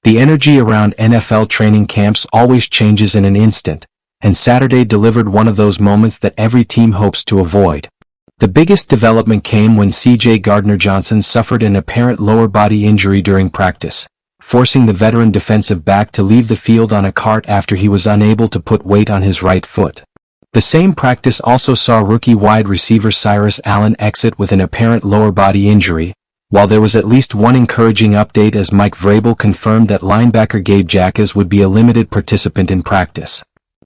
The energy around NFL training camps always changes in an instant, and Saturday delivered one of those moments that every team hopes to avoid. The biggest development came when Gardner-Johnson suffered an apparent lower body injury during practice, forcing the veteran defensive back to leave the field on a cart after he was unable to put weight on his right foot. The same practice also saw rookie wide receiver Cyrus Allen exit with an apparent lower body injury, while there was at least one encouraging update as Mike Vrabel confirmed that linebacker Gabe Jacas would be a limited participant in practice.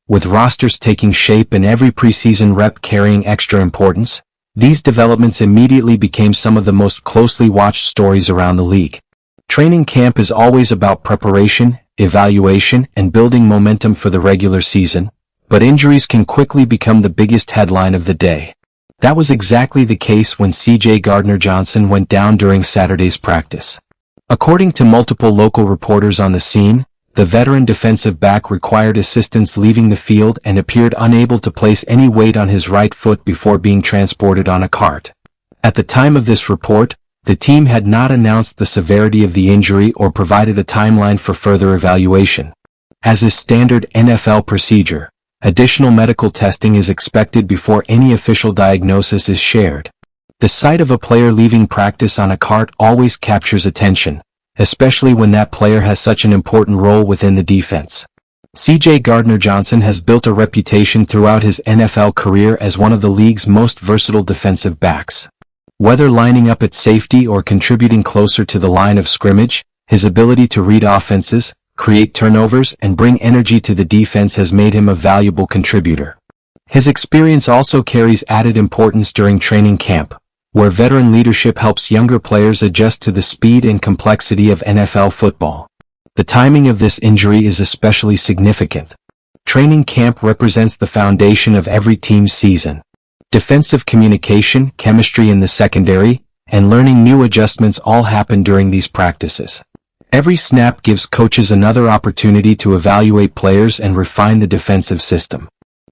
With rosters taking shape and every preseason rep carrying extra importance, these developments immediately became some of the most closely watched stories around the league. Training camp is always about preparation, evaluation, and building momentum for the regular season, but injuries can quickly become the biggest headline of the day. That was exactly the case when Gardner-Johnson went down during Saturday's practice. According to multiple local reporters on the scene, the veteran defensive back required assistance leaving the field and appeared unable to place any weight on his right foot before being transported on a cart. At the time of this report, the team had not announced the severity of the injury or provided a timeline for further evaluation. As is standard NFL procedure, additional medical testing is expected before any official diagnosis is shared. The sight of a player leaving practice on a cart always captures attention, especially when that player has such an important role within the defense. Gardner-Johnson has built a reputation throughout his NFL career as one of the league's most versatile defensive backs. Whether lining up at safety or contributing closer to the line of scrimmage, his ability to read offenses, create turnovers, and bring energy to the defense has made him a valuable contributor. His experience also carries added importance during training camp, where veteran leadership helps younger players adjust to the speed and complexity of NFL football. The timing of this injury is especially significant. Training camp represents the foundation of every team's season. Defensive communication, chemistry in the secondary, and learning new adjustments all happen during these practices. Every snap gives coaches another opportunity to evaluate players and refine the defensive system.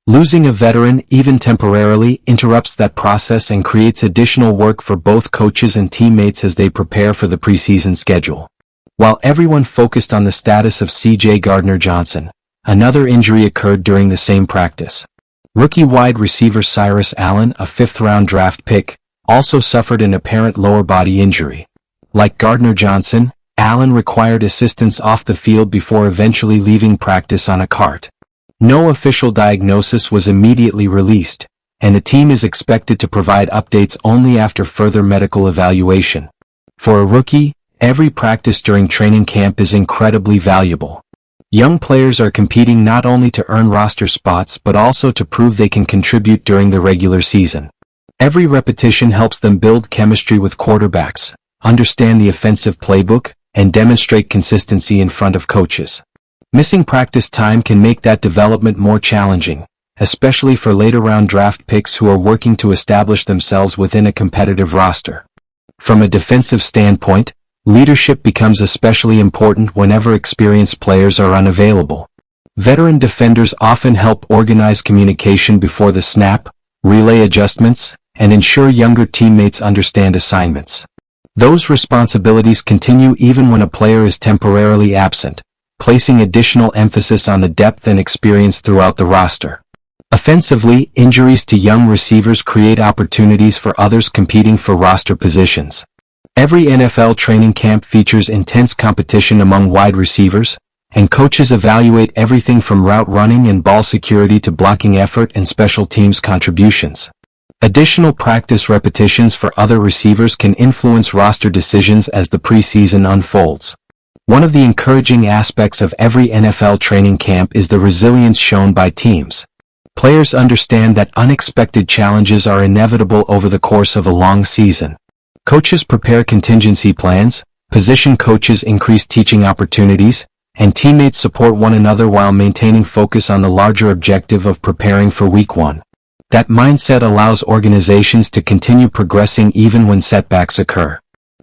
Losing a veteran, even temporarily, interrupts that process and creates additional work for both coaches and teammates as they prepare for the preseason schedule. While everyone focused on the status of Gardner-Johnson, another injury occurred during the same practice. Rookie wide receiver Cyrus Allen, a fifth-round draft pick, also suffered an apparent lower body injury. Like Gardner-Johnson, Allen required assistance off the field before eventually leaving practice on a cart. No official diagnosis was immediately released, and the team is expected to provide updates only after further medical evaluation. For a rookie, every practice during training camp is incredibly valuable. Young players are competing not only to earn roster spots but also to prove they can contribute during the regular season. Every repetition helps them build chemistry with quarterbacks, understand the offensive playbook, and demonstrate consistency in front of coaches. Missing practice time can make that development more challenging, especially for later-round draft picks who are working to establish themselves within a competitive roster. From a defensive standpoint, leadership becomes especially important whenever experienced players are unavailable. Veteran defenders often help organize communication before the snap, relay adjustments, and ensure younger teammates understand assignments. Those responsibilities continue even when a player is temporarily absent, placing additional emphasis on the depth and experience throughout the roster. Offensively, injuries to young receivers create opportunities for others competing for roster positions. Every NFL training camp features intense competition among wide receivers, and coaches evaluate everything from route running and ball security to blocking effort and special teams contributions. Additional practice repetitions for other receivers can influence roster decisions as the preseason unfolds. One of the encouraging aspects of every NFL training camp is the resilience shown by teams. Players understand that unexpected challenges are inevitable over the course of a long season. Coaches prepare contingency plans, position coaches increase teaching opportunities, and teammates support one another while maintaining focus on the larger objective of preparing for Week 1. That mindset allows organizations to continue progressing even when setbacks occur.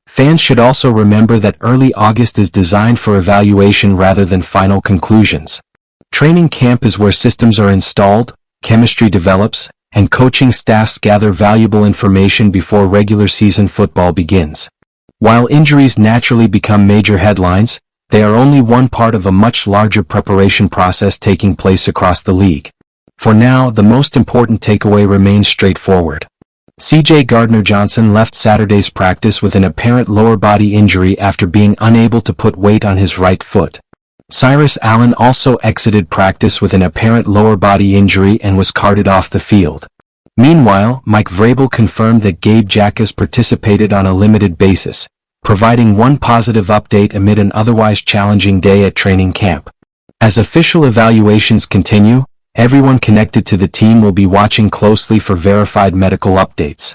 Fans should also remember that early August is designed for evaluation rather than final conclusions. Training camp is where systems are installed, chemistry develops, and coaching staffs gather valuable information before regular season football begins. While injuries naturally become major headlines, They are only one part of a much larger preparation process taking place across the league. For now, the most important takeaway remains straightforward. CJ Gardner-Johnson left Saturday's practice with an apparent lower body injury after being unable to put weight on his right foot. Cyrus Allen also exited practice with an apparent lower body injury and was carted off the field. Meanwhile, Mike Vrabel confirmed that Gabe Jacas participated on a limited basis, providing one positive update amid an otherwise challenging day at training camp. As official evaluations continue, everyone connected to the team will be watching closely for verified medical updates.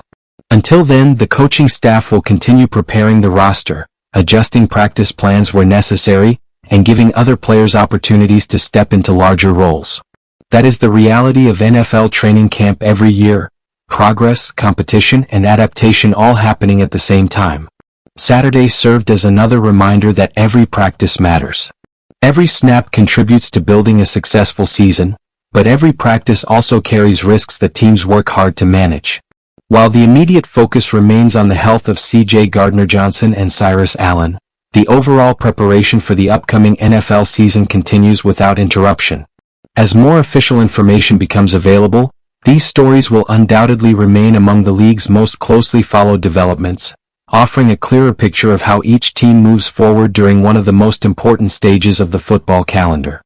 Until then, the coaching staff will continue preparing the roster, adjusting practice plans where necessary, and giving other players opportunities to step into larger roles. That is the reality of NFL training camp every year: progress, competition, and adaptation all happening at the same time. Saturday served as another reminder that every practice matters. Every snap contributes to building a successful season, but every practice also carries risks that teams work hard to manage. While the immediate focus remains on the health of CJ Gardner-Johnson and Cyrus Allen, the overall preparation for the upcoming NFL season continues without interruption. As more official information becomes available, these stories will undoubtedly remain among the league's most closely followed developments, offering a clearer picture of how each team moves forward during one of the most important stages of the football calendar.